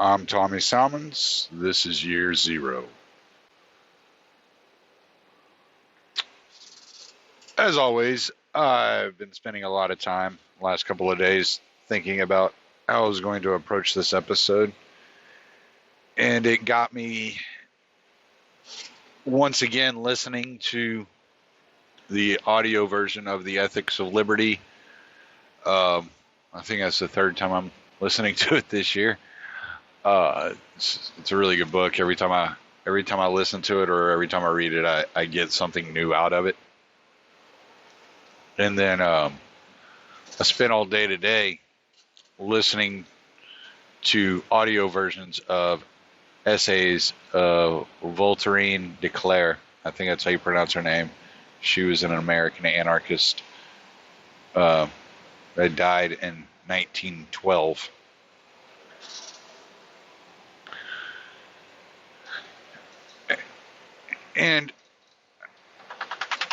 I'm Tommy Salmons. This is year zero. As always, I've been spending a lot of time last couple of days thinking about how I was going to approach this episode. And it got me once again listening to the audio version of The Ethics of Liberty. I think that's the third time I'm listening to it this year. It's a really good book. Every time I listen to it or every time I read it, I get something new out of it. And then I spent all day today listening to audio versions of essays of Voltairine de Cleyre. I think that's how you pronounce her name. She was an American anarchist that died in 1912. And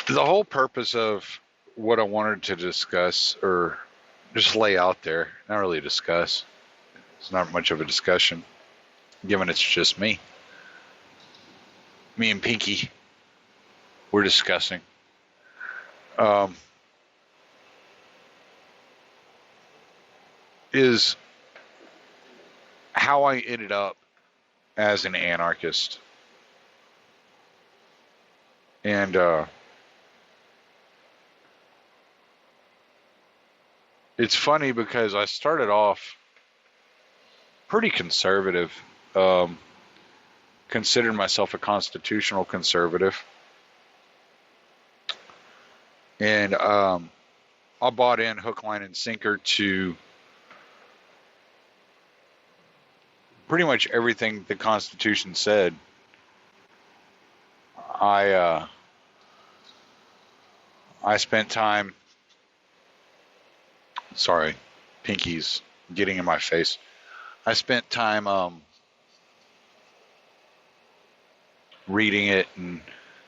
the whole purpose of what I wanted to discuss, or just lay out there, not really discuss, it's not much of a discussion, given it's just me and Pinky, we're discussing. Is how I ended up as an anarchist. And it's funny because I started off pretty conservative, considered myself a constitutional conservative. And I bought in hook, line, and sinker to pretty much everything the Constitution said. I spent time. Sorry, Pinky's getting in my face. I spent time reading it and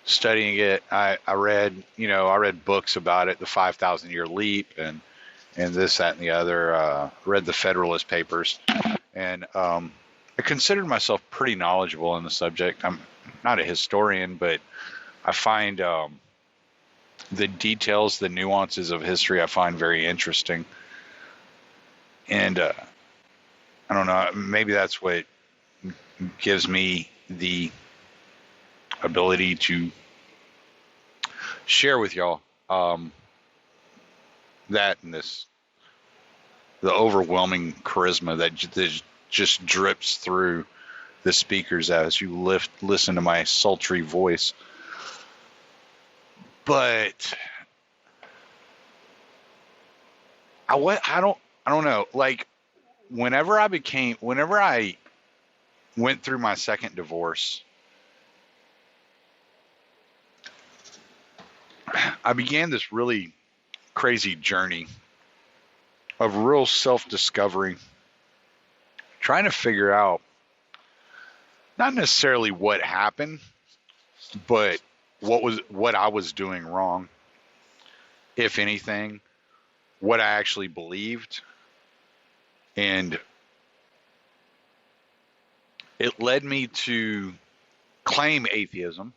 studying it. I read books about it, the 5,000-year leap, and this, that, and the other. Read the Federalist Papers, and I considered myself pretty knowledgeable in the subject. I'm not a historian, but I find the details, the nuances of history, I find very interesting. And I don't know, maybe that's what gives me the ability to share with y'all that and the overwhelming charisma that just drips through the speakers as you listen to my sultry voice. But I don't know. Like, whenever I went through my second divorce, I began this really crazy journey of real self-discovery, trying to figure out not necessarily what happened, but what I was doing wrong, if anything, what I actually believed. And it led me to claim atheism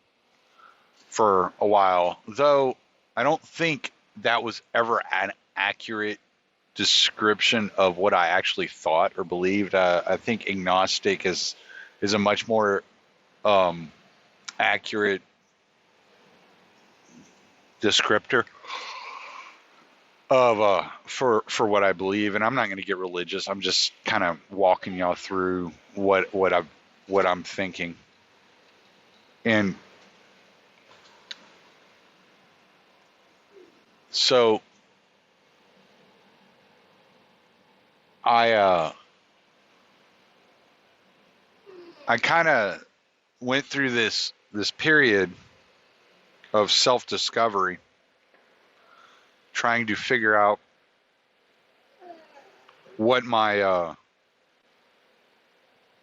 for a while, though I don't think that was ever an accurate description of what I actually thought or believed. I think agnostic is a much more accurate descriptor of for what I believe. And I'm not going to get religious. I'm just kind of walking y'all through what I'm thinking. And so I kind of went through this period of self-discovery, trying to figure out what my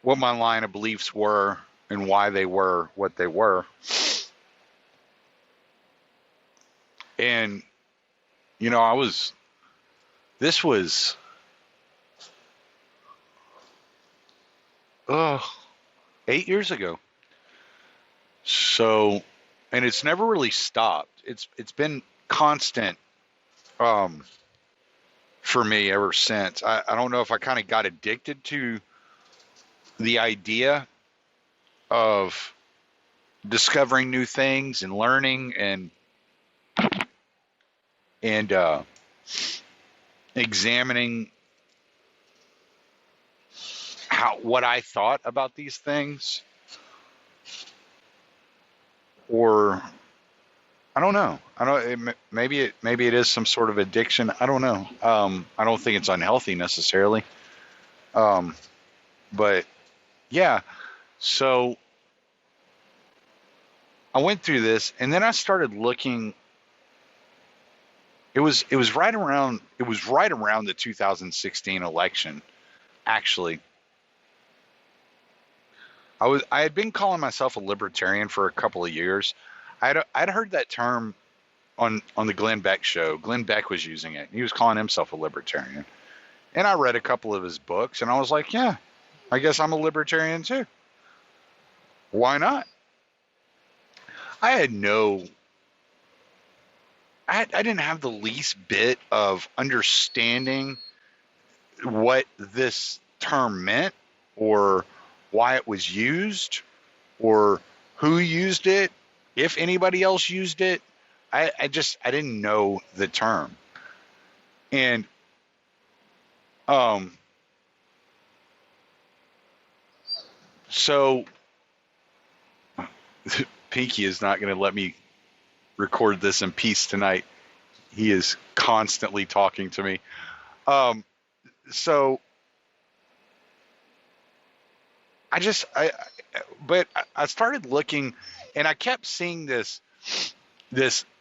line of beliefs were and why they were what they were. And this was oh, 8 years ago. So, and it's never really stopped. It's been constant um, for me ever since. I don't know if I kind of got addicted to the idea of discovering new things and learning and examining what I thought about these things, or I don't know. I don't. Maybe it is some sort of addiction. I don't know. I don't think it's unhealthy necessarily. Um, but yeah. So I went through this, and then I started looking. It was right around the 2016 election. Actually, I had been calling myself a libertarian for a couple of years. I'd heard that term on the Glenn Beck show. Glenn Beck was using it. He was calling himself a libertarian. And I read a couple of his books, and I was like, yeah, I guess I'm a libertarian too. Why not? I had no, I didn't have the least bit of understanding what this term meant or why it was used or who used it, if anybody else used it. I didn't know the term. And um, so Pinky is not going to let me record this in peace tonight. He is constantly talking to me. Um, so but I started looking, and I kept seeing this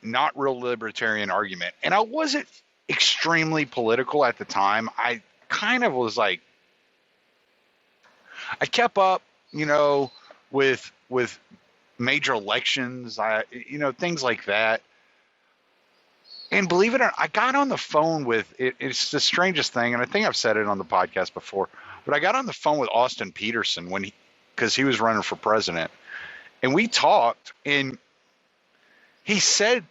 not real libertarian argument, and I wasn't extremely political at the time. I kind of was like, I kept up, with major elections, things like that. And believe it or not, I got on the phone with it. It's the strangest thing, and I think I've said it on the podcast before. But I got on the phone with Austin Peterson because he was running for president, and we talked. And he said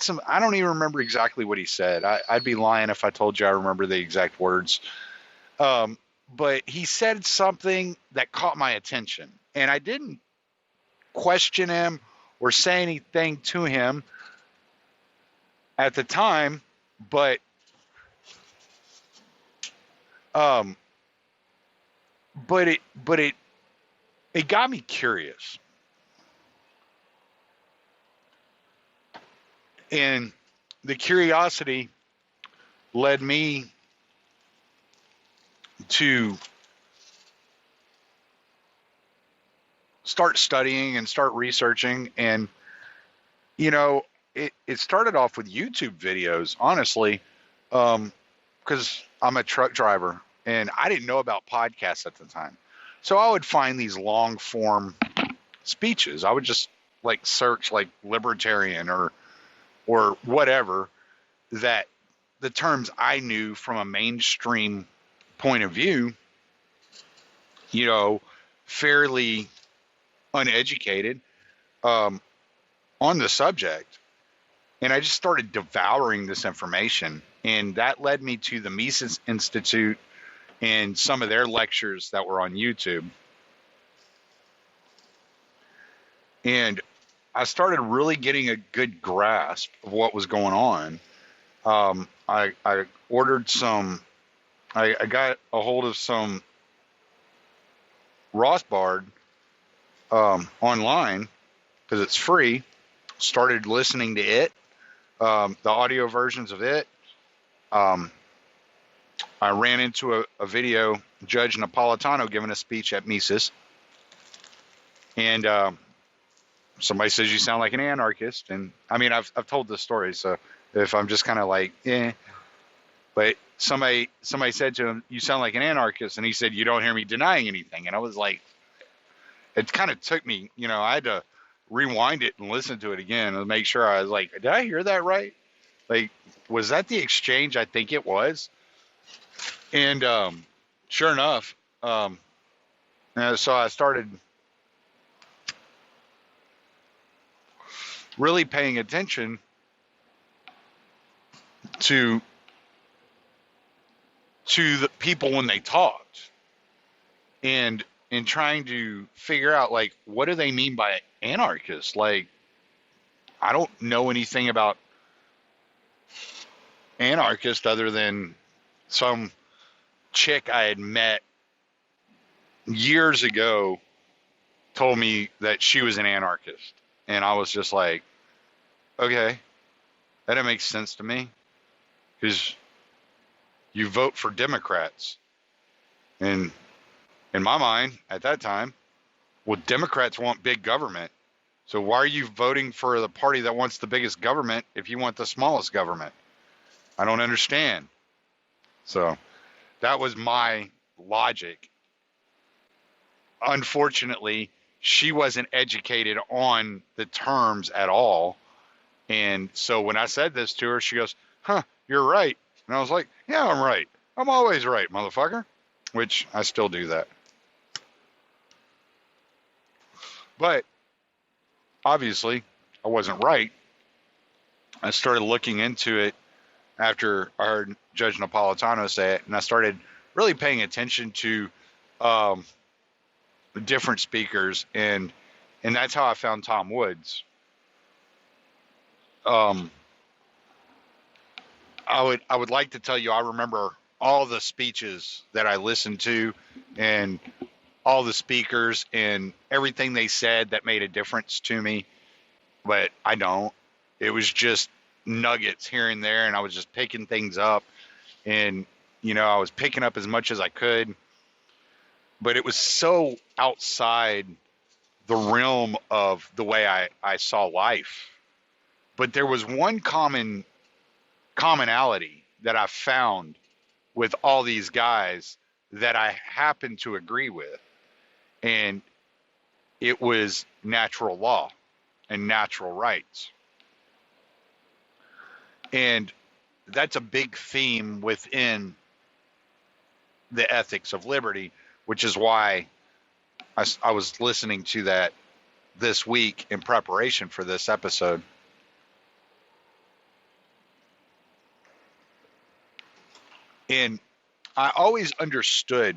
some. I don't even remember exactly what he said. I'd be lying if I told you I remember the exact words. But he said something that caught my attention, and I didn't question him or say anything to him at the time, but um, but it got me curious, and the curiosity led me to start studying and start researching. And it started off with YouTube videos, honestly, because I'm a truck driver and I didn't know about podcasts at the time. So I would find these long form speeches. I would just like search like libertarian or whatever, that the terms I knew from a mainstream point of view, fairly uneducated on the subject. And I just started devouring this information. And that led me to the Mises Institute and some of their lectures that were on YouTube. And I started really getting a good grasp of what was going on. I ordered some, I got a hold of some Rothbard online because it's free. Started listening to it, the audio versions of it. I ran into a video, Judge Napolitano giving a speech at Mises. And somebody says you sound like an anarchist. And I mean, I've told this story, so if I'm just kind of like, but somebody said to him, you sound like an anarchist. And he said, you don't hear me denying anything. And I was like, it kind of took me, I had to rewind it and listen to it again and make sure. I was like, did I hear that right? Like, was that the exchange I think it was? And sure enough, and So I started really paying attention to the people when they talked, and trying to figure out, like, what do they mean by anarchist? Like, I don't know anything about anarchist other than some chick I had met years ago told me that she was an anarchist, and I was just like, okay, that makes sense to me, because you vote for Democrats, and in my mind at that time, well, Democrats want big government, so why are you voting for the party that wants the biggest government if you want the smallest government? I don't understand. So that was my logic. Unfortunately, she wasn't educated on the terms at all. And so when I said this to her, she goes, huh, you're right. And I was like, yeah, I'm right. I'm always right, motherfucker. Which I still do that. But obviously, I wasn't right. I started looking into it after I heard Judge Napolitano say it, and I started really paying attention to different speakers, and that's how I found Tom Woods. I would like to tell you I remember all the speeches that I listened to, and all the speakers and everything they said that made a difference to me, but I don't. It was just nuggets here and there, and I was just picking things up, and I was picking up as much as I could, but it was so outside the realm of the way I saw life. But there was one commonality that I found with all these guys that I happened to agree with, and it was natural law and natural rights. And that's a big theme within the ethics of liberty, which is why I was listening to that this week in preparation for this episode. And I always understood,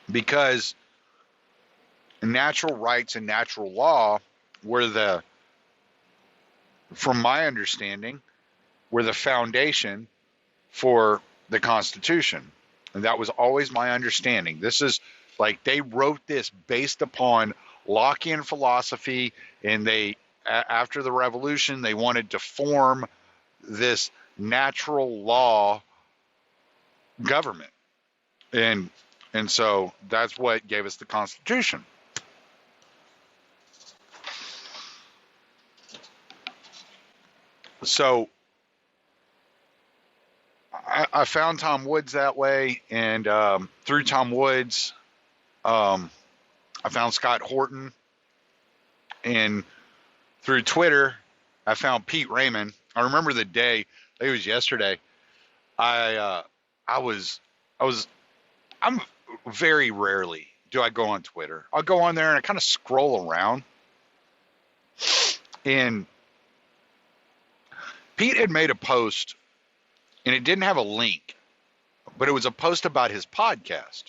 because natural rights and natural law were from my understanding, were the foundation for the Constitution. And that was always my understanding. This is like, they wrote this based upon Lockean philosophy, and after the revolution, they wanted to form this natural law government. And so that's what gave us the Constitution. So I found Tom Woods that way, and through Tom Woods, I found Scott Horton, and through Twitter, I found Pete Raymond. I remember the day, it was yesterday. I'm very rarely do I go on Twitter. I'll go on there and I kind of scroll around, and Pete had made a post, and it didn't have a link, but it was a post about his podcast.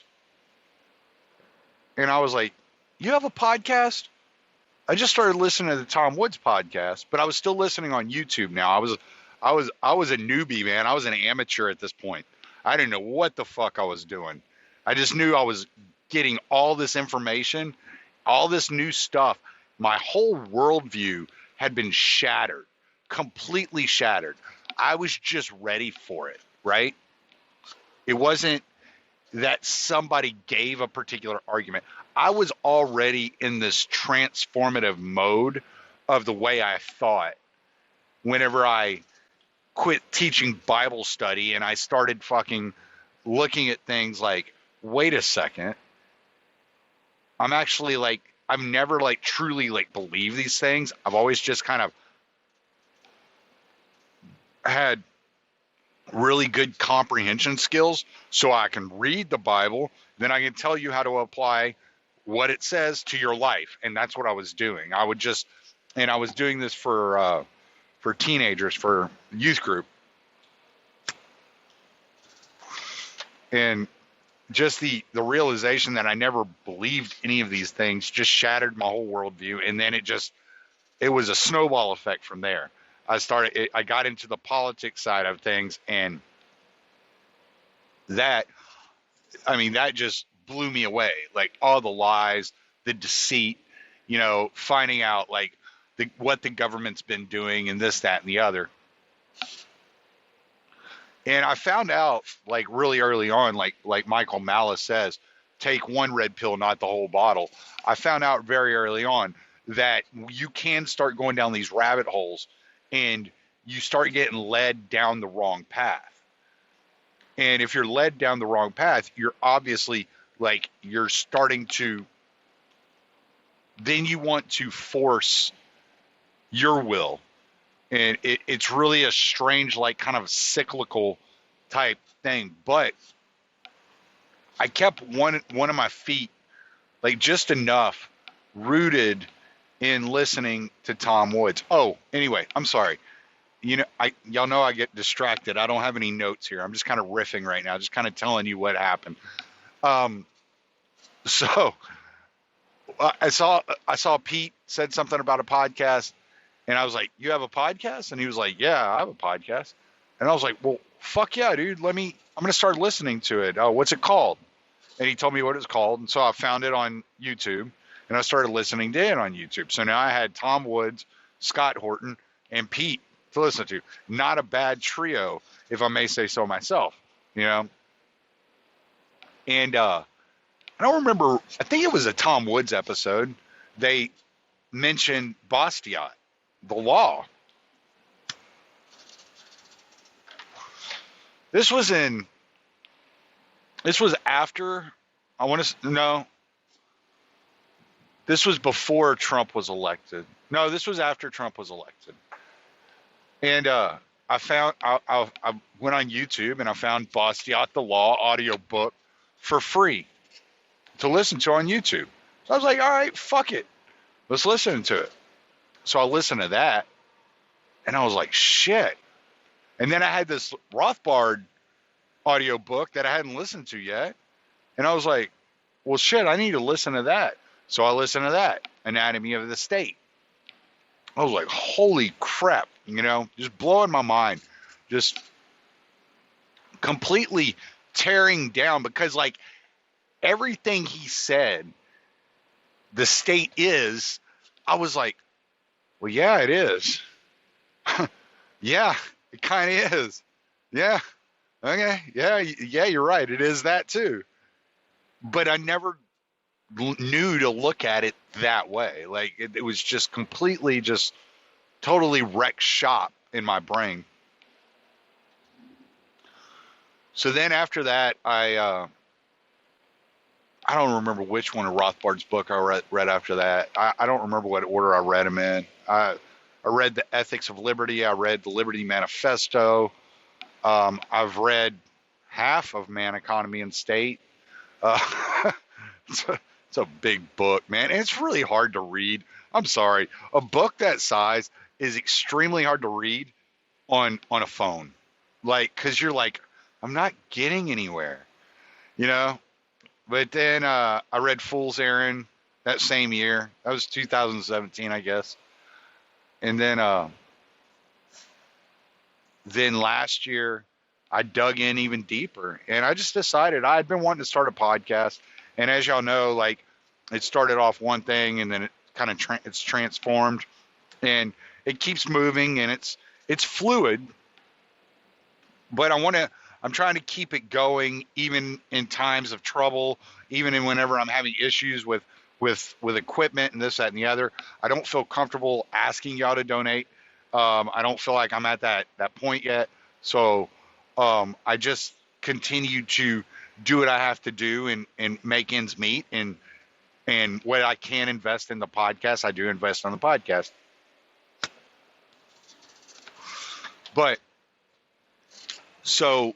And I was like, you have a podcast? I just started listening to the Tom Woods podcast, but I was still listening on YouTube now. I was a newbie, man. I was an amateur at this point. I didn't know what the fuck I was doing. I just knew I was getting all this information, all this new stuff. My whole worldview had been shattered, completely shattered. I was just ready for it, right? It wasn't that somebody gave a particular argument. I was already in this transformative mode of the way I thought whenever I quit teaching Bible study and I started fucking looking at things like, wait a second, I'm actually like, I've never like truly like believed these things. I've always just kind of had really good comprehension skills so I can read the Bible, then I can tell you how to apply what it says to your life. And that's what I was doing. I was doing this for teenagers, for youth group. And just the realization that I never believed any of these things just shattered my whole worldview. And then it was a snowball effect from there. I got into the politics side of things, and that just blew me away. Like all the lies, the deceit, finding out like what the government's been doing and this, that, and the other. And I found out like really early on, like Michael Malice says, take one red pill, not the whole bottle. I found out very early on that you can start going down these rabbit holes and you start getting led down the wrong path. And if you're led down the wrong path, you're obviously like you're starting to, then you want to force your will. And it's really a strange, like kind of cyclical type thing. But I kept one of my feet, like just enough rooted in listening to Tom Woods. Oh, anyway, I'm sorry. Y'all know I get distracted. I don't have any notes here. I'm just kind of riffing right now, just kind of telling you what happened. So I saw Pete said something about a podcast, and I was like, "You have a podcast?" And he was like, "Yeah, I have a podcast." And I was like, "Well, fuck yeah, dude. I'm gonna start listening to it. Oh, what's it called?" And he told me what it's called, and so I found it on YouTube, and I started listening to it on YouTube. So now I had Tom Woods, Scott Horton, and Pete to listen to. Not a bad trio, if I may say so myself, And I don't remember. I think it was a Tom Woods episode. They mentioned Bastiat, the law. This was after, this was before Trump was elected. No, this was after Trump was elected. And I went on YouTube and I found Bastiat the Law audiobook for free to listen to on YouTube. So I was like, all right, fuck it. Let's listen to it. So I listened to that and I was like, shit. And then I had this Rothbard audiobook that I hadn't listened to yet. And I was like, well, shit, I need to listen to that. So I listened to that, Anatomy of the State. I was like, holy crap, just blowing my mind. Just completely tearing down, because like everything he said, the state is, I was like, well, yeah, it is. Yeah, it kind of is. Yeah. Okay. Yeah, you're right. It is that too. But I never knew to look at it that way. Like it was just completely, just totally wrecked shop in my brain. So then after that, I don't remember which one of Rothbard's book I read after that. I don't remember what order I read them in. I read The Ethics of Liberty. I read The Liberty Manifesto. I've read half of Man, Economy, and State. It's a big book, man. And it's really hard to read. I'm sorry. A book that size is extremely hard to read on a phone. Like, because you're like, I'm not getting anywhere, But then I read Fool's Errand that same year. That was 2017, I guess. And then last year, I dug in even deeper. And I just decided I'd been wanting to start a podcast. And as y'all know, like it started off one thing and then it kind of it's transformed. And it keeps moving and it's fluid. But I'm trying to keep it going even in times of trouble, even in whenever I'm having issues with equipment and this, that, and the other. I don't feel comfortable asking y'all to donate. I don't feel like I'm at that point yet. So I just continue to do what I have to do and make ends meet. And what I can invest in the podcast, I do invest on the podcast. But So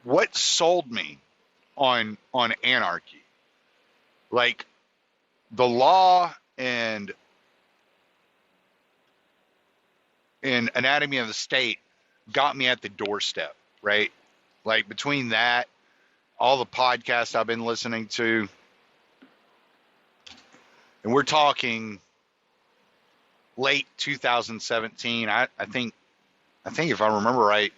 what sold me on anarchy, like the law and anatomy of the state, got me at the doorstep, right? Like between that, all the podcasts I've been listening to, and we're talking late 2017. I think if I remember right,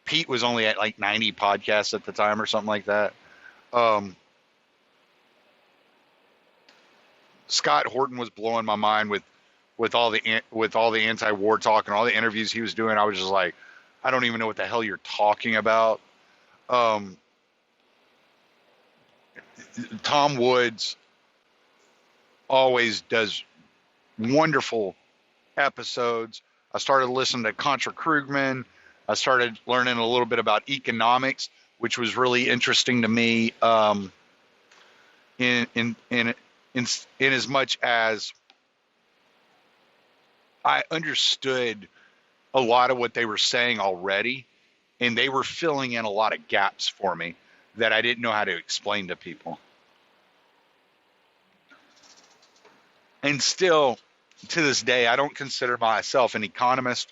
Pete was only at like 90 podcasts at the time or something like that. Scott Horton was blowing my mind with all the anti-war talk and all the interviews he was doing. I was just like, I don't even know what the hell you're talking about. Tom Woods always does wonderful episodes. I started listening to Contra Krugman. I started learning a little bit about economics, which was really interesting to me. In as much as I understood a lot of what they were saying already, and they were filling in a lot of gaps for me that I didn't know how to explain to people. And still, to this day, I don't consider myself an economist.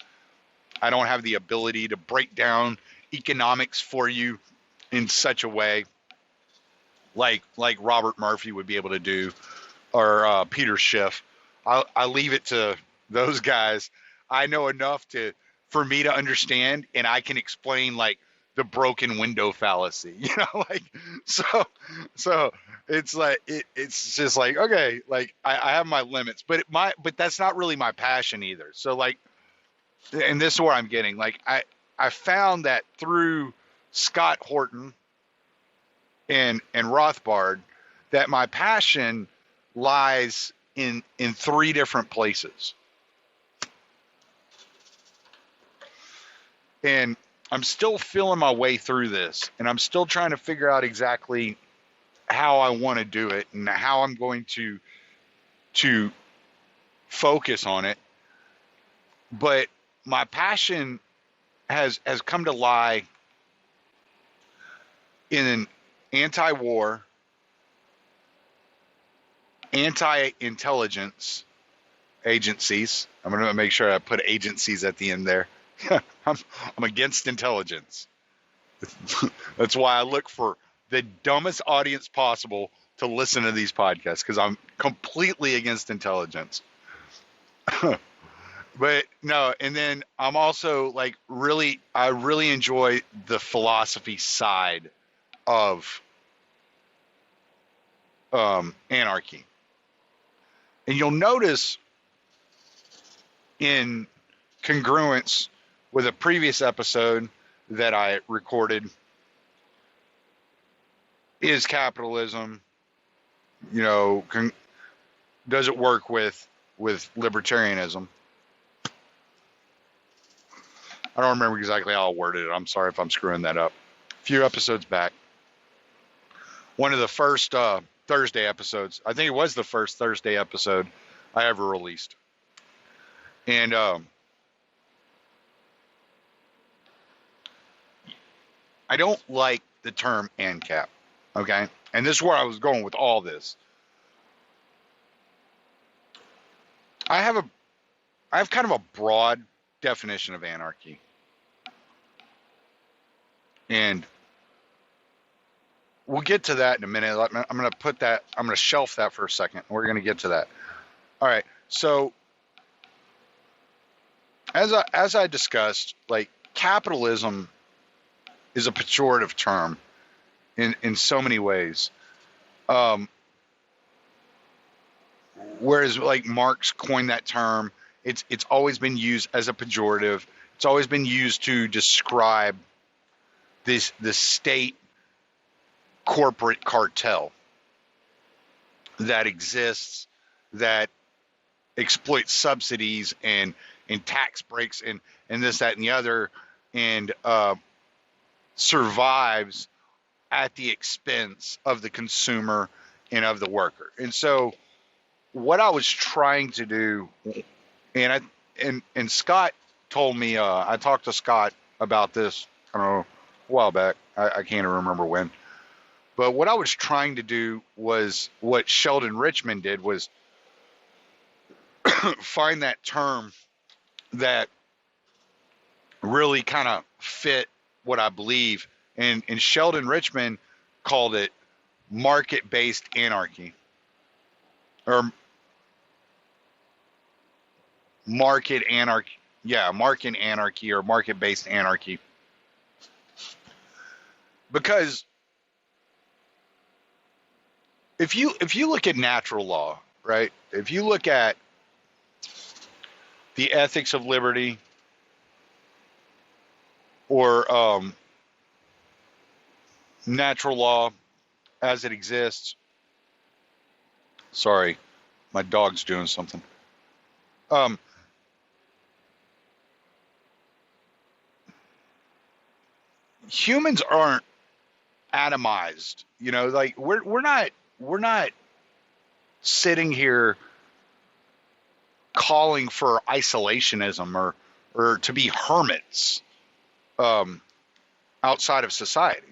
I don't have the ability to break down economics for you in such a way like Robert Murphy would be able to do, or Peter Schiff. I leave it to those guys. I know enough for me to understand, and I can explain like the broken window fallacy, like so it's like it's just like, okay, like I have my limits, but that's not really my passion either. So like, and this is where I'm getting, like, I found that through Scott Horton and Rothbard, that my passion lies in three different places. And I'm still feeling my way through this, and I'm still trying to figure out exactly how I want to do it and how I'm going to focus on it. But my passion has come to lie in anti-war, anti-intelligence agencies. I'm going to make sure I put agencies at the end there. I'm against intelligence. That's why I look for the dumbest audience possible to listen to these podcasts, because I'm completely against intelligence. But no, and then I'm also like I really enjoy the philosophy side of anarchy. And you'll notice in congruence with a previous episode that I recorded, is capitalism, does it work with libertarianism? I don't remember exactly how I worded it. I'm sorry if I'm screwing that up. A few episodes back, one of the first Thursday episodes, I think it was the first Thursday episode I ever released. And I don't like the term ANCAP, okay? And this is where I was going with all this. I have kind of a broad definition of anarchy. And we'll get to that in a minute. I'm going to shelf that for a second. We're going to get to that. All right. So as I discussed, like, capitalism is a pejorative term in so many ways. Whereas like Marx coined that term, it's always been used as a pejorative. It's always been used to describe the state corporate cartel that exists, that exploits subsidies and tax breaks and this, that, and the other, and survives at the expense of the consumer and of the worker. And so what I was trying to do, and Scott told me, I talked to Scott about this, I don't know, a while back. I can't even remember when. But what I was trying to do was what Sheldon Richman did was find that term that really kind of fit what I believe. And Sheldon Richman called it market-based anarchy, or market anarchy. Yeah, market anarchy or market-based anarchy. Because if you look at natural law, right? If you look at the ethics of liberty, or natural law as it exists. Sorry, my dog's doing something. Um, Humans aren't atomized, like we're not sitting here calling for isolationism or to be hermits um, outside of society.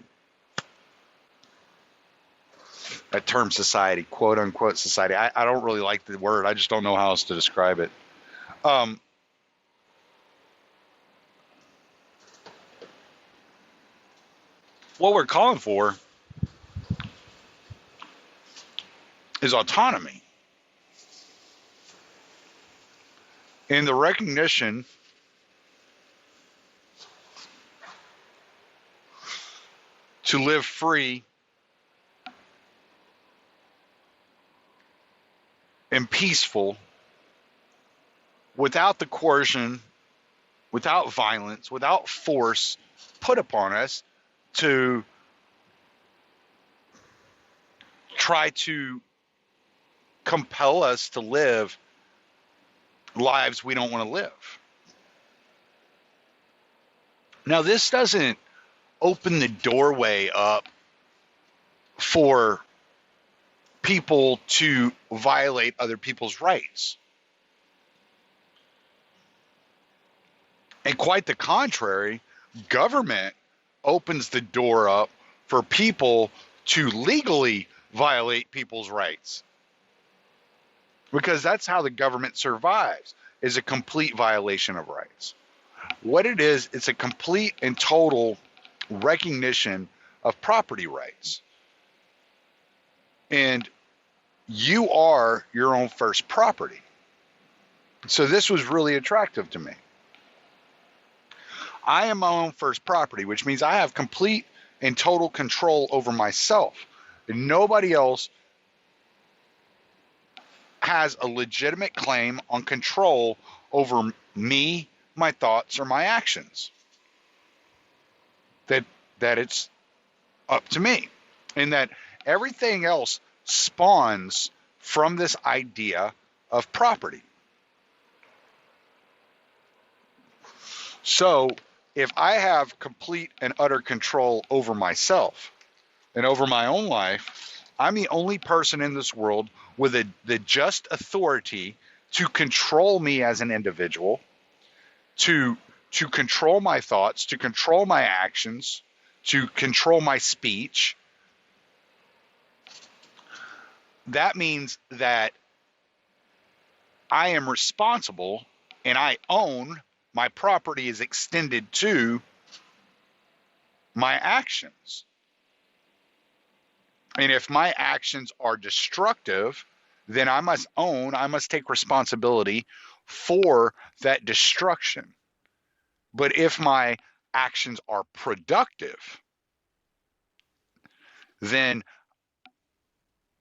That term society, quote unquote society. I don't really like the word. I just don't know how else to describe it. Um, what we're calling for is autonomy and the recognition to live free and peaceful without the coercion, without violence, without force put upon us to try to compel us to live lives we don't want to live. Now, this doesn't open the doorway up for people to violate other people's rights. And quite the contrary, government opens the door up for people to legally violate people's rights. Because that's how the government survives, is a complete violation of rights. What it is, it's a complete and total recognition of property rights. And you are your own first property. So this was really attractive to me. I am my own first property, which means I have complete and total control over myself. And nobody else has a legitimate claim on control over me, my thoughts, or my actions. That it's up to me. And that everything else spawns from this idea of property. So if I have complete and utter control over myself and over my own life, I'm the only person in this world with the just authority to control me as an individual, to control my thoughts, to control my actions, to control my speech. That means that I am responsible and I own, my property is extended to my actions. And if my actions are destructive, then I must take responsibility for that destruction. But if my actions are productive, then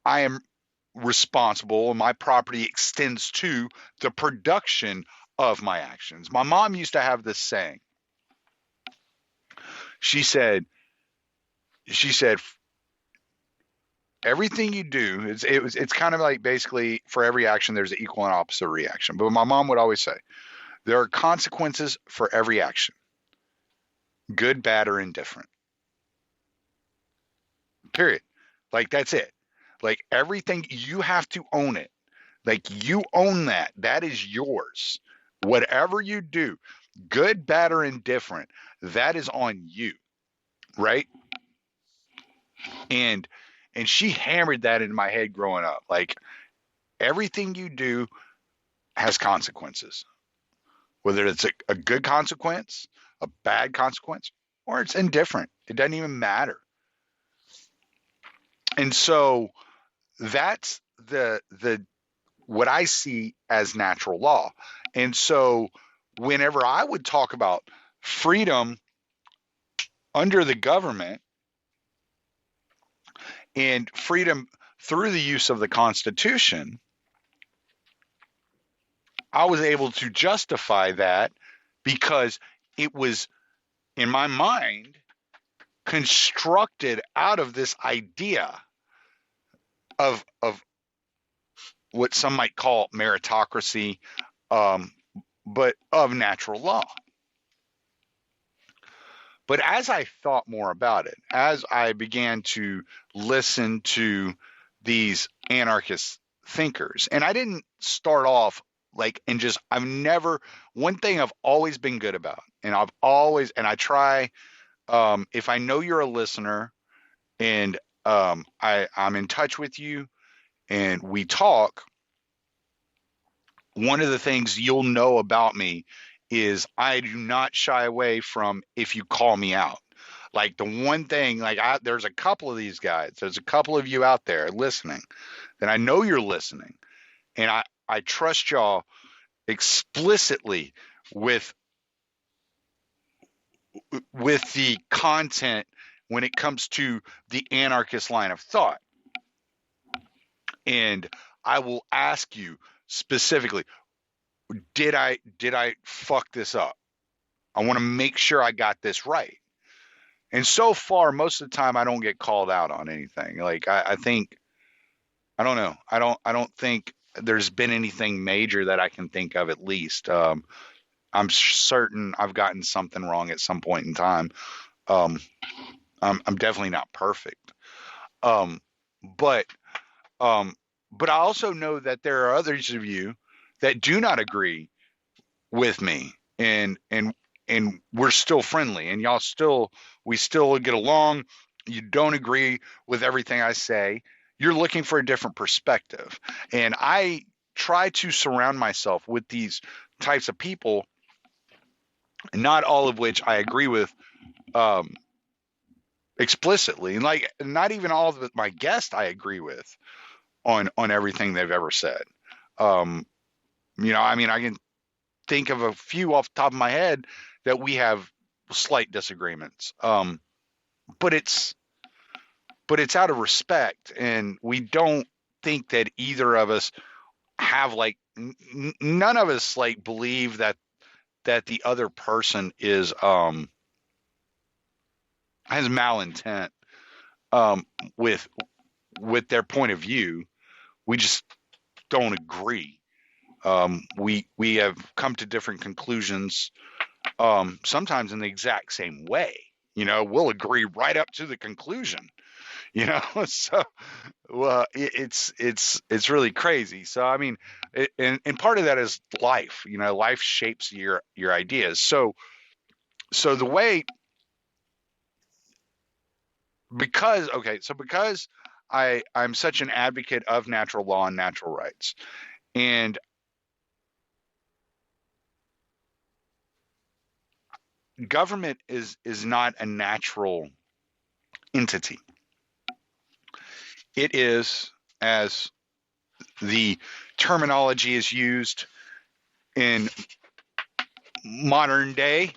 I am responsible and my property extends to the production of my actions. My mom used to have this saying. She said, everything you do, it's kind of like basically for every action, there's an equal and opposite reaction. But my mom would always say, there are consequences for every action, good, bad, or indifferent. Period. Like, that's it. Like, everything, you have to own it. Like, you own that. That is yours. Whatever you do. Good, bad, or indifferent, that is on you, right? And she hammered that into my head growing up. Like, everything you do has consequences, whether it's a good consequence, a bad consequence, or it's indifferent. It doesn't even matter. And so that's the what I see as natural law. And so whenever I would talk about freedom under the government and freedom through the use of the Constitution, I was able to justify that because it was, in my mind, constructed out of this idea of what some might call meritocracy, um, but of natural law. But as I thought more about it, as I began to listen to these anarchist thinkers, and I didn't start off like and just, I've never, one thing I've always been good about, and I try, if I know you're a listener and I'm in touch with you and we talk, one of the things you'll know about me is I do not shy away from if you call me out. Like, the one thing, like, there's a couple of these guys, there's a couple of you out there listening that I know you're listening, and I trust y'all explicitly with the content when it comes to the anarchist line of thought. And I will ask you specifically, did I fuck this up? I want to make sure I got this right. And so far, most of the time, I don't get called out on anything. Like, I think, I don't know. I don't think there's been anything major that I can think of, at least. I'm certain I've gotten something wrong at some point in time. Um, I'm definitely not perfect. Um, but um, but I also know that there are others of you that do not agree with me, and we're still friendly, and we still get along. You don't agree with everything I say. You're looking for a different perspective, and I try to surround myself with these types of people, not all of which I agree with um, explicitly, and like not even all of my guests I agree with on everything they've ever said. Um, I mean, I can think of a few off the top of my head that we have slight disagreements. But it's out of respect, and we don't think that either of us have like none of us like believe that the other person is has malintent um with their point of view. We just don't agree. We have come to different conclusions, sometimes in the exact same way. We'll agree right up to the conclusion. So well, it's really crazy. So I mean, and part of that is life. Life shapes your ideas. So the way, because I'm such an advocate of natural law and natural rights, and government is not a natural entity. It is, as the terminology is used in modern day,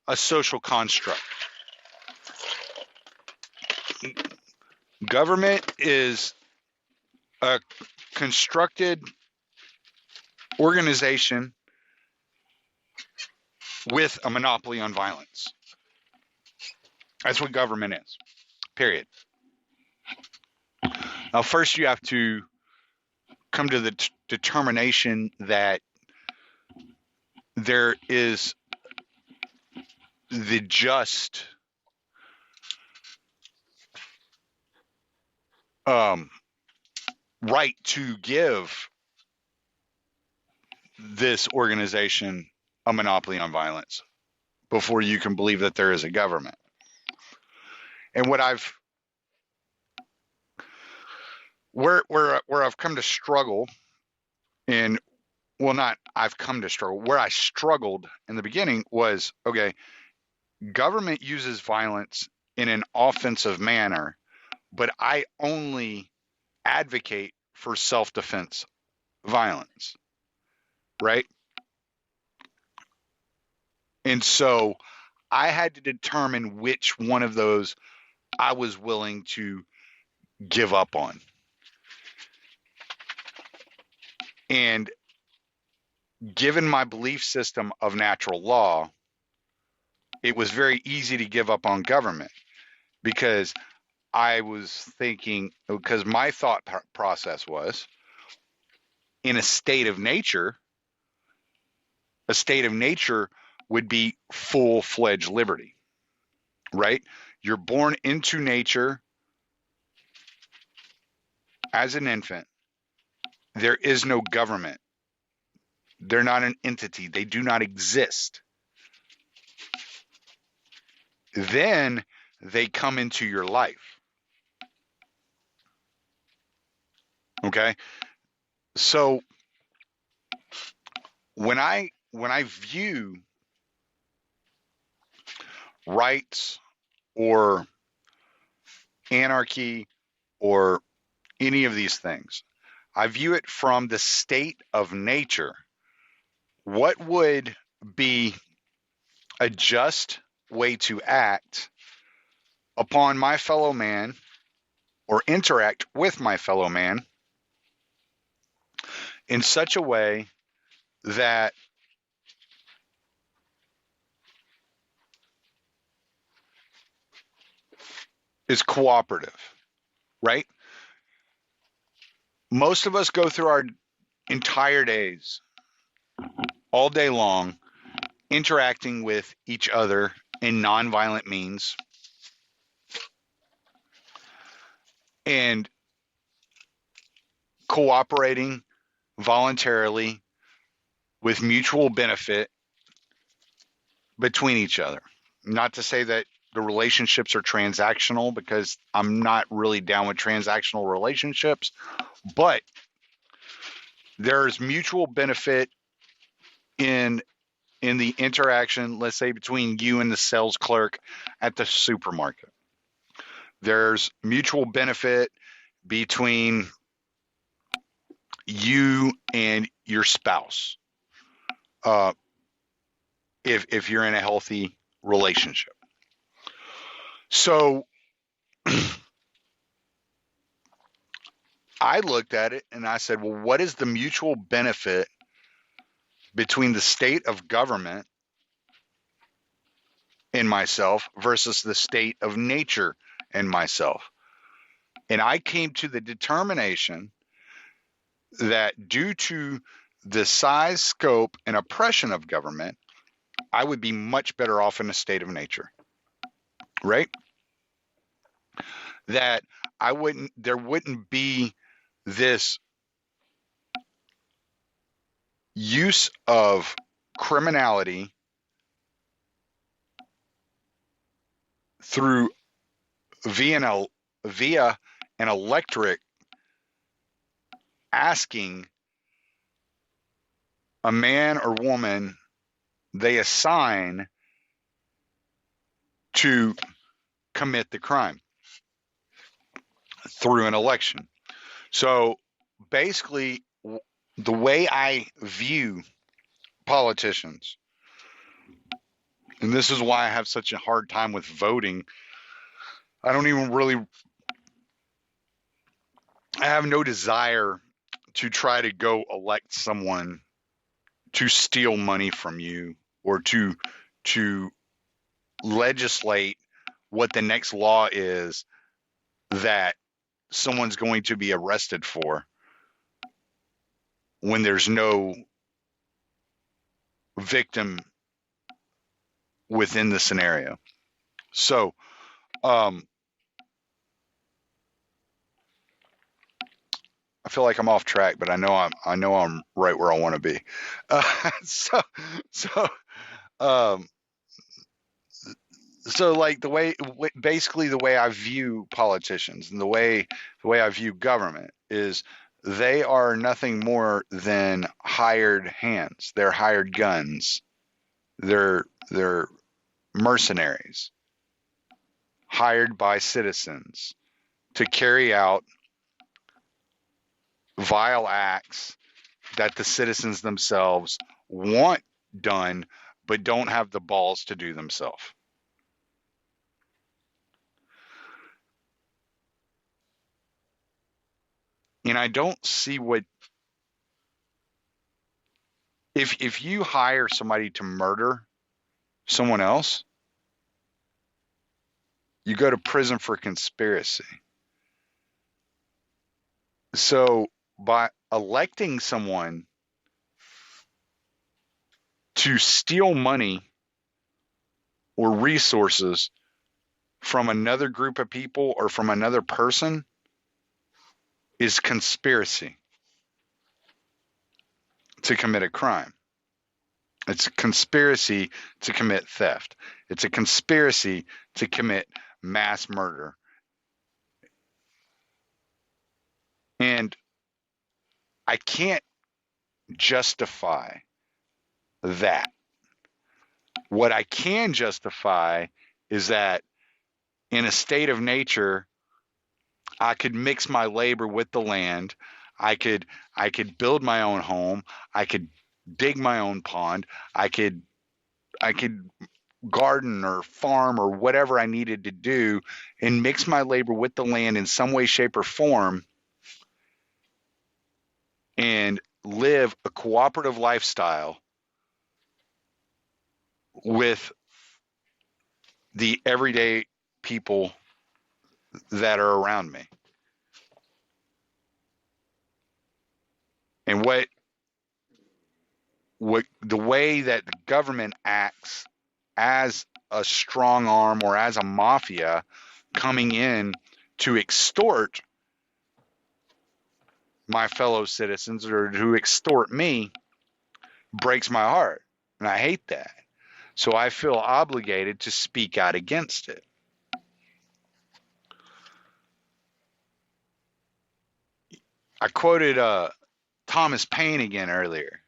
a social construct. Government is a constructed organization with a monopoly on violence. That's what government is, period. Now, first you have to come to the determination that there is the just right to give this organization a monopoly on violence before you can believe that there is a government. And where I've come to struggle in, well, not I've come to struggle, where I struggled in the beginning was, okay, government uses violence in an offensive manner, but I only advocate for self-defense violence, right? And so I had to determine which one of those I was willing to give up on. And given my belief system of natural law, it was very easy to give up on government because I was thinking, because my thought process was, in a state of nature would be full-fledged liberty, right? You're born into nature as an infant. There is no government. They're not an entity. They do not exist. Then they come into your life. Okay? So when I view rights or anarchy or any of these things, I view it from the state of nature. What would be a just way to act upon my fellow man or interact with my fellow man in such a way that is cooperative, right? Most of us go through our entire days, all day long, interacting with each other in nonviolent means and cooperating voluntarily with mutual benefit between each other. Not to say that the relationships are transactional, because I'm not really down with transactional relationships, but there's mutual benefit in the interaction, let's say, between you and the sales clerk at the supermarket. There's mutual benefit between you and your spouse, if you're in a healthy relationship. So I looked at it and I said, well, what is the mutual benefit between the state of government in myself versus the state of nature in myself? And I came to the determination that due to the size, scope, and oppression of government, I would be much better off in a state of nature, right? That there wouldn't be this use of criminality through via an electorate asking a man or woman they assign to commit the crime through an election. So basically, the way I view politicians, and this is why I have such a hard time with voting, I have no desire to try to go elect someone to steal money from you or to legislate what the next law is that someone's going to be arrested for when there's no victim within the scenario. So, feel like I'm off track, but I know I'm right where I want to be. So so um so like basically the way I view politicians and the way I view government is they are nothing more than hired hands. They're hired guns. They're mercenaries hired by citizens to carry out vile acts that the citizens themselves want done, but don't have the balls to do themselves. And I don't see what if you hire somebody to murder someone else, you go to prison for conspiracy. So by electing someone to steal money or resources from another group of people or from another person is conspiracy to commit a crime. It's a conspiracy to commit theft. It's a conspiracy to commit mass murder. And I can't justify that. What I can justify is that in a state of nature, I could mix my labor with the land. I could I could build my own home. I could dig my own pond. I could garden or farm or whatever I needed to do and mix my labor with the land in some way, shape, or form and live a cooperative lifestyle with the everyday people that are around me. And what the way that the government acts as a strong arm or as a mafia coming in to extort my fellow citizens or to extort me breaks my heart. And I hate that. So I feel obligated to speak out against it. I quoted Thomas Paine again earlier.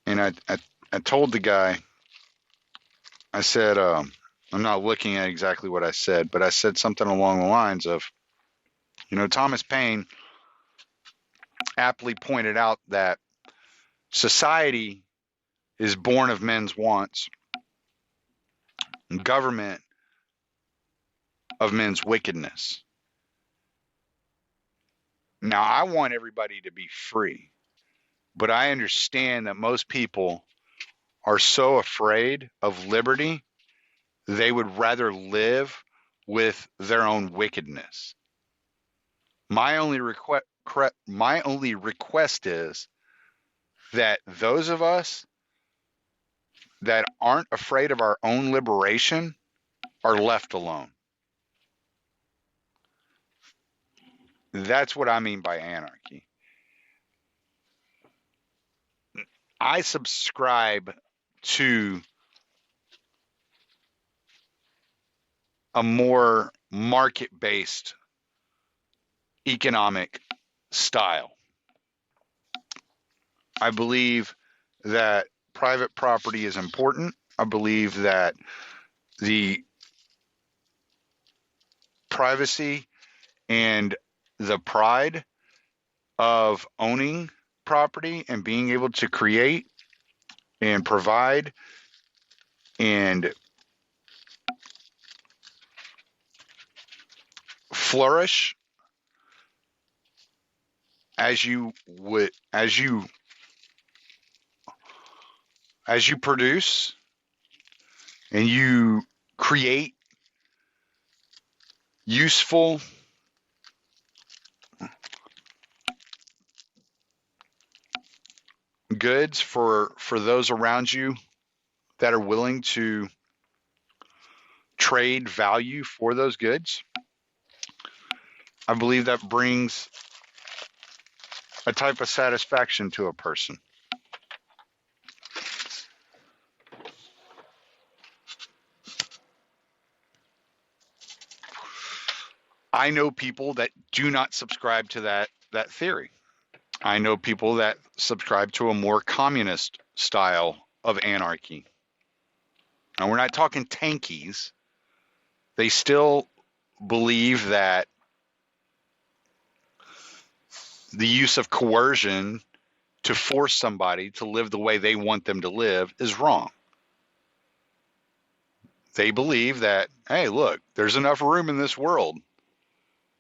And I told the guy, I said, I'm not looking at exactly what I said, but I said something along the lines of, Thomas Paine aptly pointed out that society is born of men's wants, and government of men's wickedness. Now, I want everybody to be free, but I understand that most people are so afraid of liberty, they would rather live with their own wickedness. My only request is that those of us that aren't afraid of our own liberation are left alone. That's what I mean by anarchy. I subscribe to a more market-based economic style. I believe that private property is important. I believe that the privacy and the pride of owning property and being able to create and provide and flourish as you produce and you create useful goods for those around you that are willing to trade value for those goods, I believe that brings a type of satisfaction to a person. I know people that do not subscribe to that theory. I know people that subscribe to a more communist style of anarchy. And we're not talking tankies. They still believe that the use of coercion to force somebody to live the way they want them to live is wrong. They believe that, hey, look, there's enough room in this world,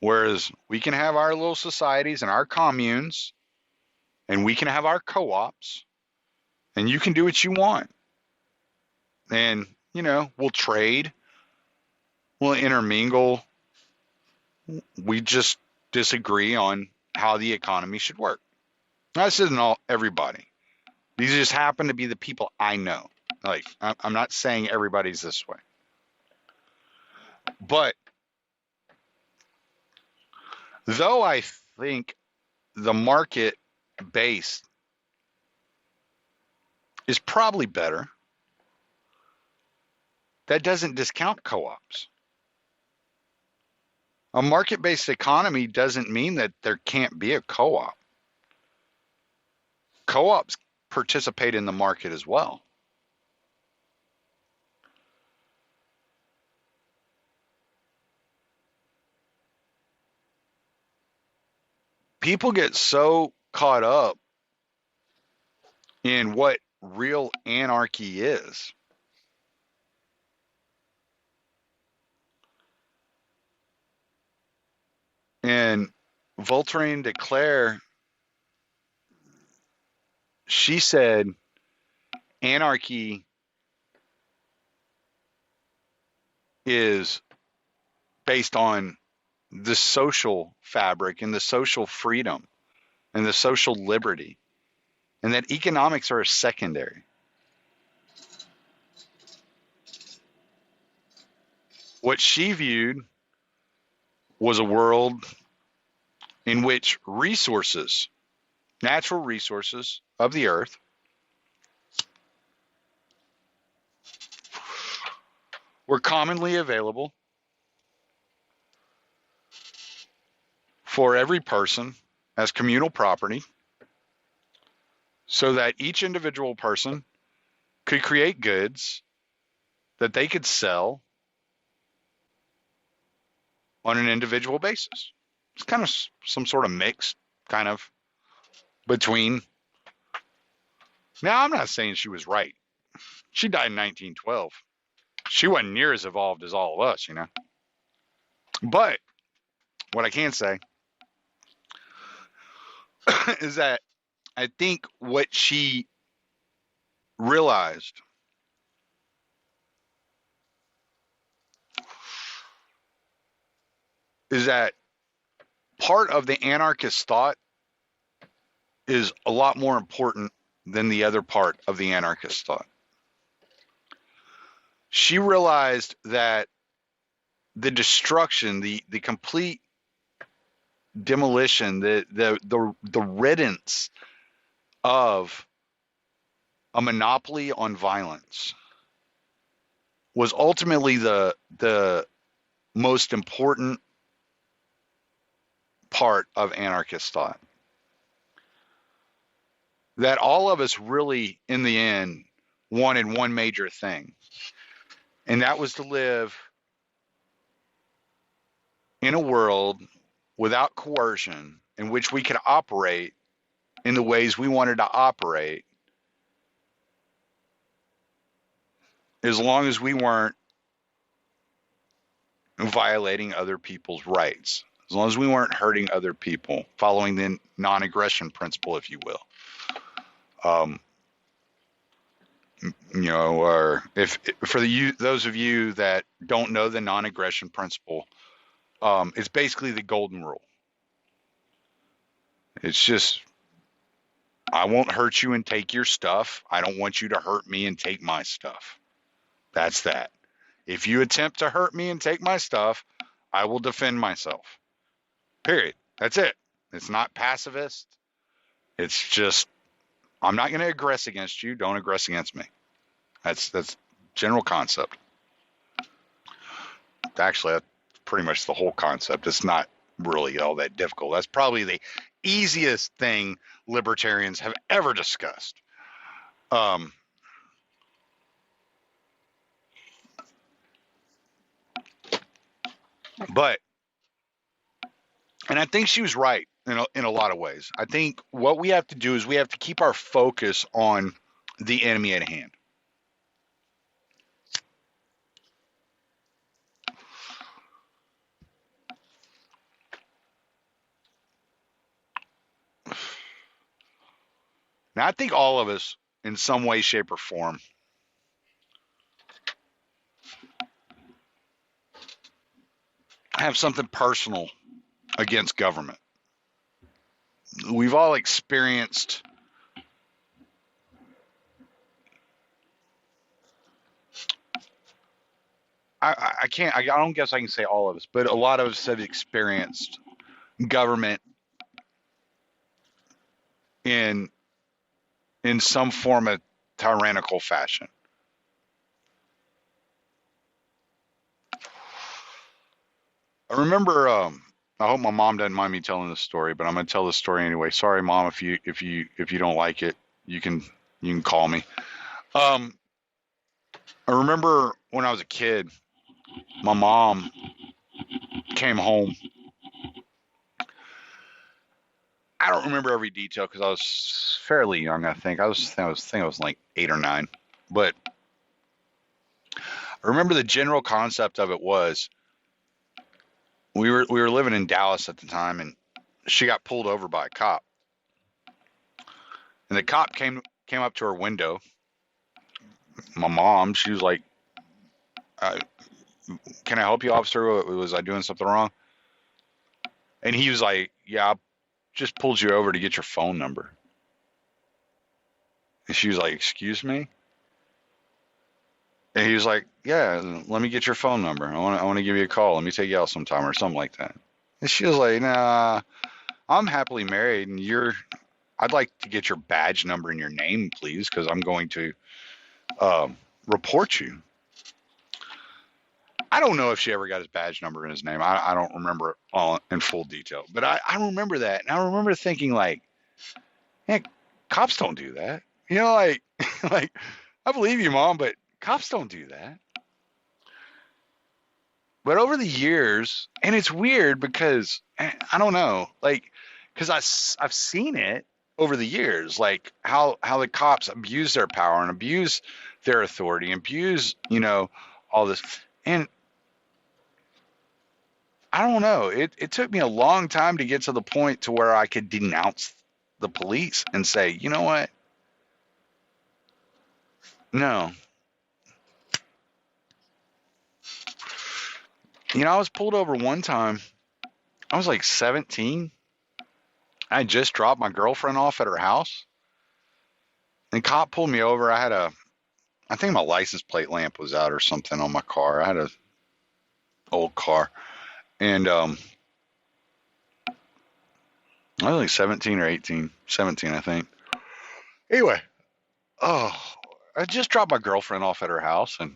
whereas we can have our little societies and our communes, and we can have our co-ops, and you can do what you want. And, we'll trade, we'll intermingle. We just disagree on how the economy should work. Now, this isn't everybody. These just happen to be the people I know. Like, I'm not saying everybody's this way. But though I think the market base is probably better, that doesn't discount co-ops. A market-based economy doesn't mean that there can't be a co-op. Co-ops participate in the market as well. People get so caught up in what real anarchy is. And Voltaire de Cleyre, she said, anarchy is based on the social fabric and the social freedom and the social liberty, and that economics are secondary. What she viewed was a world in which resources, natural resources of the earth, were commonly available for every person as communal property, so that each individual person could create goods that they could sell on an individual basis. It's kind of some sort of mix, kind of between. Now, I'm not saying she was right. She died in 1912. She wasn't near as evolved as all of us, But what I can say is that I think what she realized is that part of the anarchist thought is a lot more important than the other part of the anarchist thought. She realized that the destruction, the complete demolition, the riddance of a monopoly on violence was ultimately the most important part of anarchist thought. That all of us really, in the end, wanted one major thing, and that was to live in a world without coercion, in which we could operate in the ways we wanted to operate, as long as we weren't violating other people's rights, as long as we weren't hurting other people, following the non-aggression principle, if you will. Or if for those of you that don't know the non-aggression principle, it's basically the golden rule. It's just, I won't hurt you and take your stuff. I don't want you to hurt me and take my stuff. That's that. If you attempt to hurt me and take my stuff, I will defend myself. Period. That's it. It's not pacifist. It's just, I'm not going to aggress against you. Don't aggress against me. That's general concept. Actually, that's pretty much the whole concept. It's not really all that difficult. That's probably the easiest thing libertarians have ever discussed. But, and I think she was right in a lot of ways. I think what we have to do is we have to keep our focus on the enemy at hand. Now, I think all of us, in some way, shape, or form, have something personal against government. We've all experienced I don't guess I can say all of us, but a lot of us have experienced government in some form of tyrannical fashion. I remember. I hope my mom doesn't mind me telling this story, but I'm going to tell this story anyway. Sorry, Mom, if you don't like it, you can call me. I remember when I was a kid, my mom came home. I don't remember every detail because I was fairly young. I think I was like 8 or 9, but I remember the general concept of it was we were living in Dallas at the time, and she got pulled over by a cop, and the cop came up to her window. My mom, she was like, "Can I help you, officer? Was I doing something wrong?" And he was like, "Yeah, I just pulled you over to get your phone number." And she was like, "Excuse me?" And he was like, "Yeah, let me get your phone number. I want to give you a call. Let me take you out sometime," or something like that. And she was like, "Nah, I'm happily married, and I'd like to get your badge number and your name, please, because I'm going to report you." I don't know if she ever got his badge number and his name. I don't remember it all in full detail, but I remember that, and I remember thinking like, "Heck, cops don't do that." Like like I believe you, Mom, but cops don't do that. But over the years, and it's weird because I don't know, like, because I've seen it over the years, like how the cops abuse their power and abuse their authority, and abuse all this, and I don't know. It took me a long time to get to the point to where I could denounce the police and say, you know what? No. I was pulled over one time. I was like 17. I just dropped my girlfriend off at her house. And the cop pulled me over. I think my license plate lamp was out or something on my car. I had a old car. And I was like 17 or 18. 17, I think. Anyway, I just dropped my girlfriend off at her house, and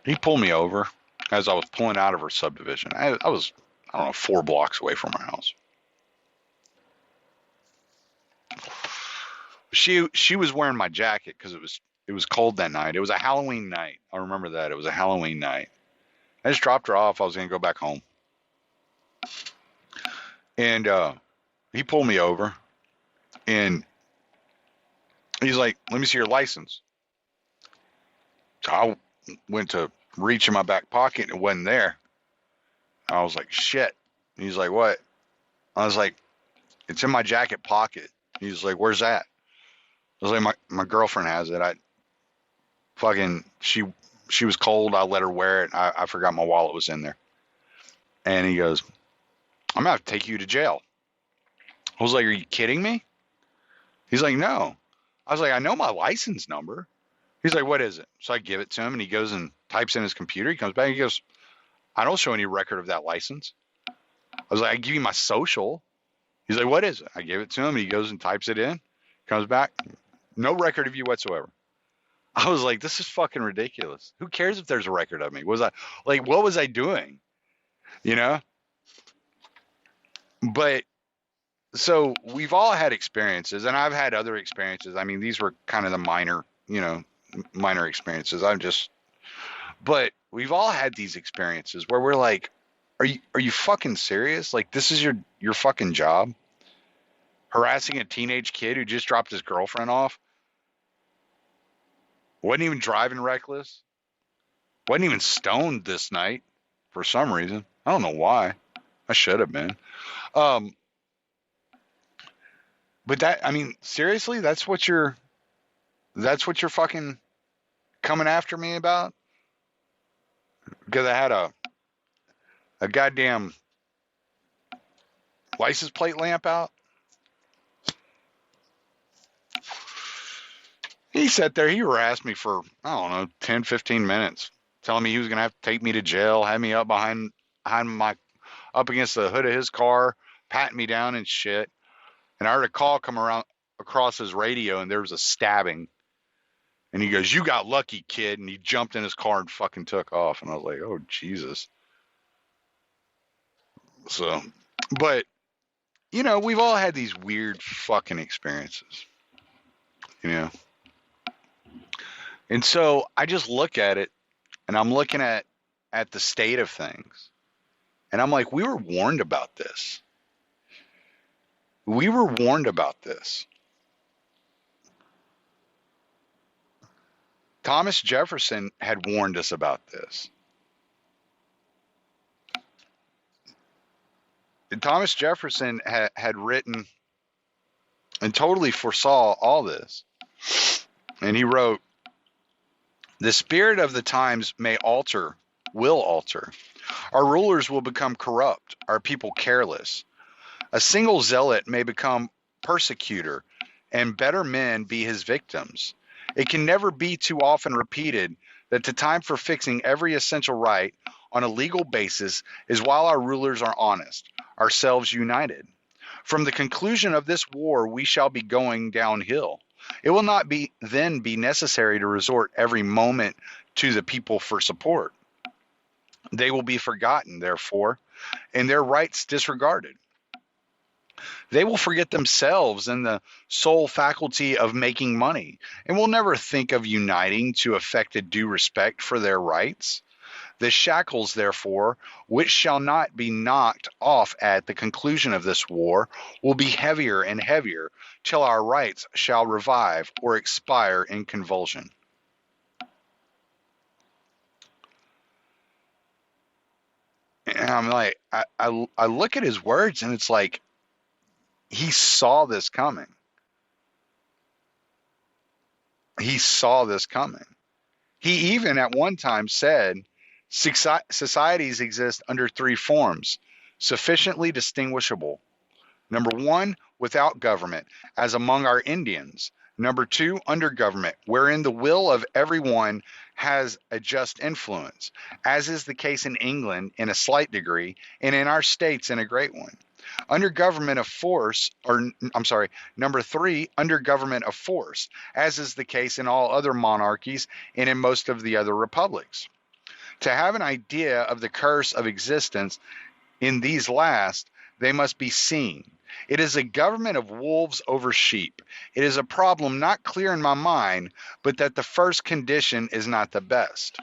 he pulled me over as I was pulling out of her subdivision. I was, I don't know, 4 blocks away from her house. She was wearing my jacket because it was cold that night. It was a Halloween night. I remember that. It was a Halloween night. I just dropped her off. I was going to go back home. And he pulled me over, and he's like, "Let me see your license." So I went to reach in my back pocket, and it wasn't there. I was like, "Shit." And he's like, "What?" I was like, "It's in my jacket pocket." He's like, "Where's that?" I was like, my girlfriend has it. She was cold. I let her wear it. I forgot my wallet was in there. And he goes, "I'm going to have to take you to jail." I was like, "Are you kidding me?" He's like, "No." I was like, "I know my license number." He's like, "What is it?" So I give it to him, and he goes and types in his computer. He comes back, and he goes, "I don't show any record of that license." I was like, I give you my social. He's like, what is it? I gave it to him. And he goes and types it in, comes back, no record of you whatsoever. I was like, this is fucking ridiculous. Who cares if there's a record of me? Was I like, what was I doing? You know? But so we've all had experiences, and I've had other experiences. I mean, these were kind of the minor experiences. But we've all had these experiences where we're like, are you fucking serious? Like, this is your fucking job? Harassing a teenage kid who just dropped his girlfriend off? Wasn't even driving reckless? Wasn't even stoned this night for some reason. I don't know why. I should have been. Um, but I mean, seriously, that's what you're fucking coming after me about? Because I had a goddamn license plate lamp out? He sat there, he harassed me for, I don't know, 10, 15 minutes, telling me he was going to have to take me to jail, had me up up against the hood of his car, patting me down and shit. And I heard a call come around across his radio, and there was a stabbing. And he goes, "You got lucky, kid." And he jumped in his car and fucking took off. And I was like, oh, Jesus. So, but, we've all had these weird fucking experiences, you know? And so I just look at it, and I'm looking at the state of things. And I'm like, we were warned about this. We were warned about this. Thomas Jefferson had warned us about this. And Thomas Jefferson had written and totally foresaw all this. And he wrote, "The spirit of the times will alter. Our rulers will become corrupt, our people careless. A single zealot may become persecutor, and better men be his victims. It can never be too often repeated that the time for fixing every essential right on a legal basis is while our rulers are honest, ourselves united. From the conclusion of this war, we shall be going downhill. It will not then be necessary to resort every moment to the people for support. They will be forgotten, therefore, and their rights disregarded. They will forget themselves and the sole faculty of making money, and will never think of uniting to effect a due respect for their rights. The shackles, therefore, which shall not be knocked off at the conclusion of this war, will be heavier and heavier till our rights shall revive or expire in convulsion." And I'm like, I look at his words, and it's like, he saw this coming. He saw this coming. He even at one time said, societies exist under three forms, sufficiently distinguishable. Number one, without government, as among our Indians. Number two, under government, wherein the will of everyone has a just influence, as is the case in England in a slight degree, and in our states in a great one. Under government of force, number three, under government of force, as is the case in all other monarchies and in most of the other republics. To have an idea of the curse of existence in these last, they must be seen. It is a government of wolves over sheep. It is a problem not clear in my mind, but that the first condition is not the best.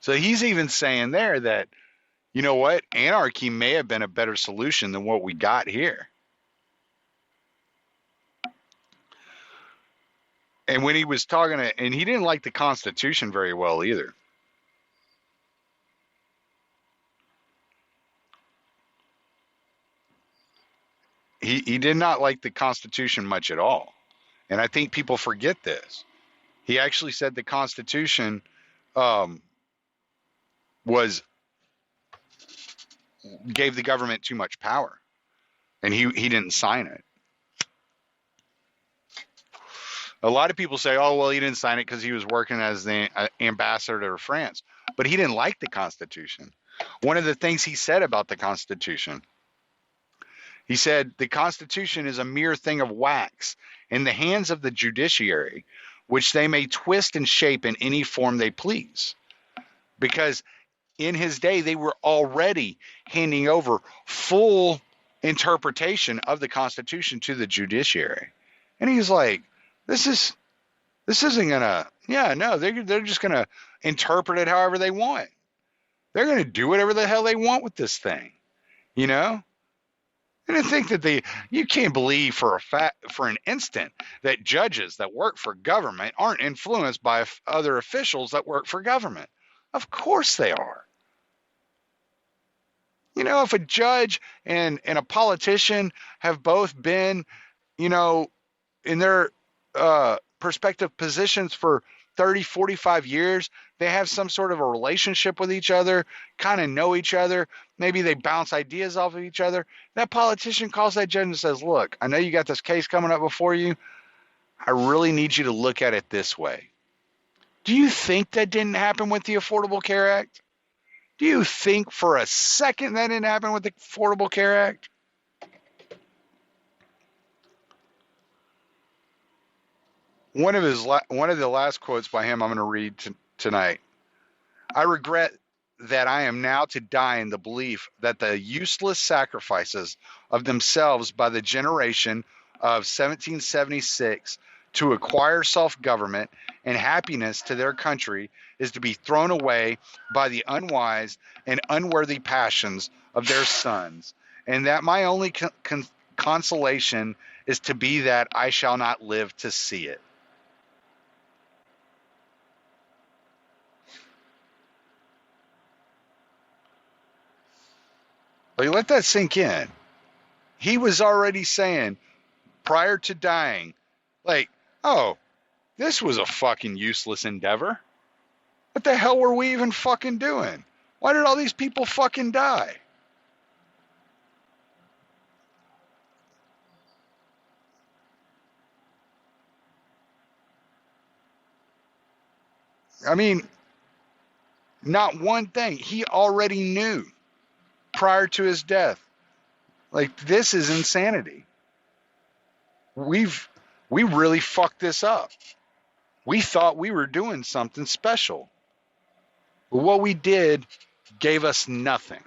So he's even saying there that, you know what, anarchy may have been a better solution than what we got here. And when he was talking and he didn't like the Constitution very well either. He did not like the Constitution much at all. And I think people forget this. He actually said the Constitution gave the government too much power, and he didn't sign it. A lot of people say, "Oh, well, he didn't sign it because he was working as the ambassador to France," but he didn't like the Constitution. One of the things he said about the Constitution, he said, the Constitution is a mere thing of wax in the hands of the judiciary, which they may twist and shape in any form they please. Because in his day, they were already handing over full interpretation of the Constitution to the judiciary. And he's like, this isn't gonna, yeah, no, they're just gonna interpret it however they want. They're gonna do whatever the hell they want with this thing, you know? And I think that you can't believe for an instant that judges that work for government aren't influenced by other officials that work for government. Of course they are. You know, if a judge and a politician have both been, you know, in their respective positions for 30, 45 years, they have some sort of a relationship with each other, kind of know each other. Maybe they bounce ideas off of each other. That politician calls that judge and says, look, I know you got this case coming up before you. I really need you to look at it this way. Do you think that didn't happen with the Affordable Care Act? Do you think for a second that didn't happen with the Affordable Care Act? One of the last quotes by him I'm going to read tonight. I regret that I am now to die in the belief that the useless sacrifices of themselves by the generation of 1776 to acquire self-government and happiness to their country is to be thrown away by the unwise and unworthy passions of their sons, and that my only consolation is to be that I shall not live to see it. Like, let that sink in. He was already saying prior to dying, like, oh, this was a fucking useless endeavor. What the hell were we even fucking doing? Why did all these people fucking die? I mean, not one thing. He already knew prior to his death. Like, this is insanity. We really fucked this up. We thought we were doing something special. But what we did gave us nothing.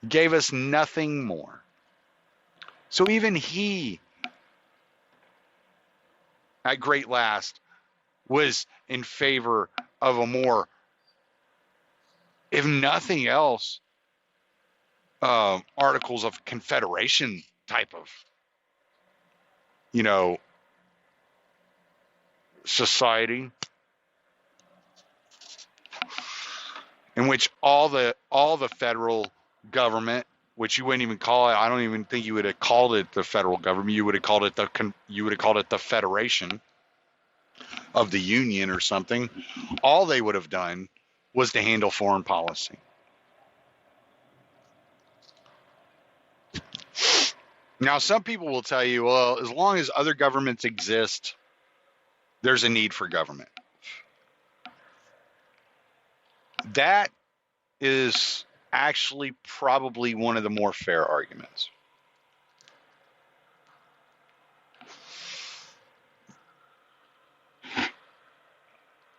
Gave us nothing more. So even he, at great last, was in favor of a more, if nothing else, Articles of Confederation type of, you know, society, in which all the federal government, which you wouldn't even call it, I don't even think you would have called it the federal government. You would have called it the Federation of the Union or something. All they would have done was to handle foreign policy. Now, some people will tell you, well, as long as other governments exist, there's a need for government. That is actually probably one of the more fair arguments.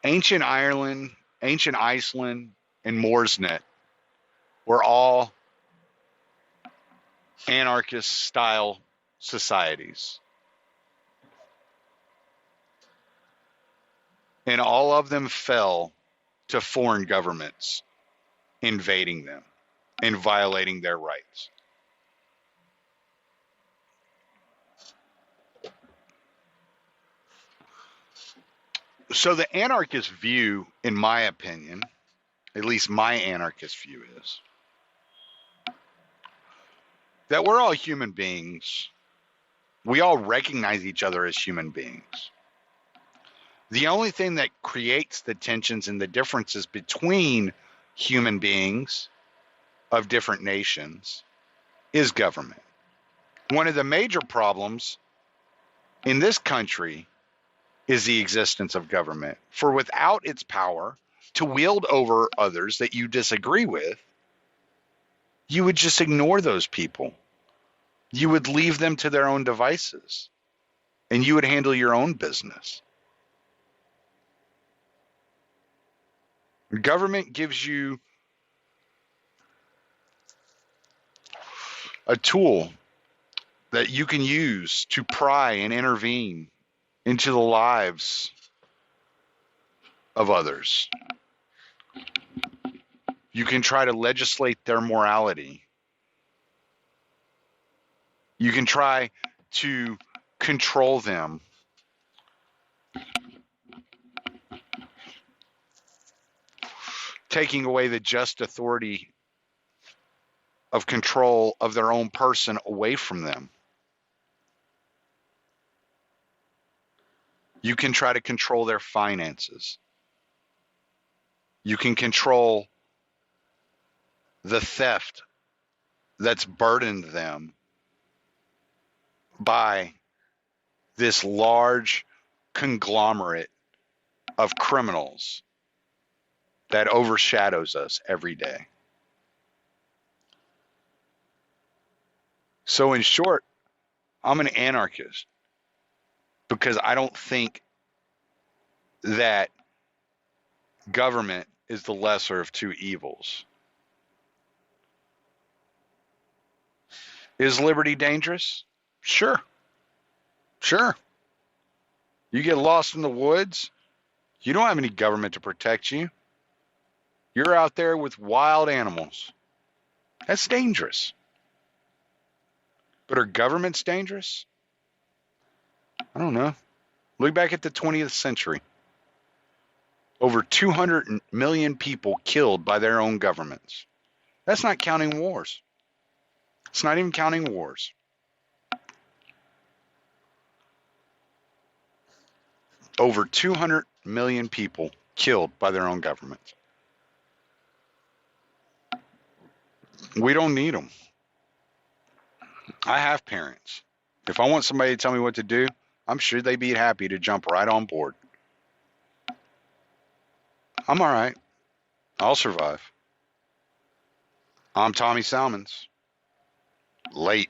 Ancient Ireland, ancient Iceland, and Morsnet were all anarchist style societies. And all of them fell to foreign governments invading them and violating their rights. So the anarchist view, in my opinion, at least my anarchist view, is that we're all human beings. We all recognize each other as human beings. The only thing that creates the tensions and the differences between human beings of different nations is government. One of the major problems in this country is the existence of government. For without its power, to wield over others that you disagree with, you would just ignore those people. You would leave them to their own devices, and you would handle your own business. Government gives you a tool that you can use to pry and intervene into the lives of others. You can try to legislate their morality. You can try to control them. Taking away the just authority of control of their own person away from them. You can try to control their finances. You can control the theft that's burdened them by this large conglomerate of criminals that overshadows us every day. So in short, I'm an anarchist because I don't think that government is the lesser of two evils. Is liberty dangerous? Sure. Sure. You get lost in the woods, you don't have any government to protect you. You're out there with wild animals. That's dangerous. But are governments dangerous? I don't know. Look back at the 20th century. Over 200 million people killed by their own governments. That's not counting wars. It's not even counting wars. Over 200 million people killed by their own governments. We don't need them. I have parents. If I want somebody to tell me what to do, I'm sure they'd be happy to jump right on board. I'm all right. I'll survive. I'm Tommy Salmons. Late.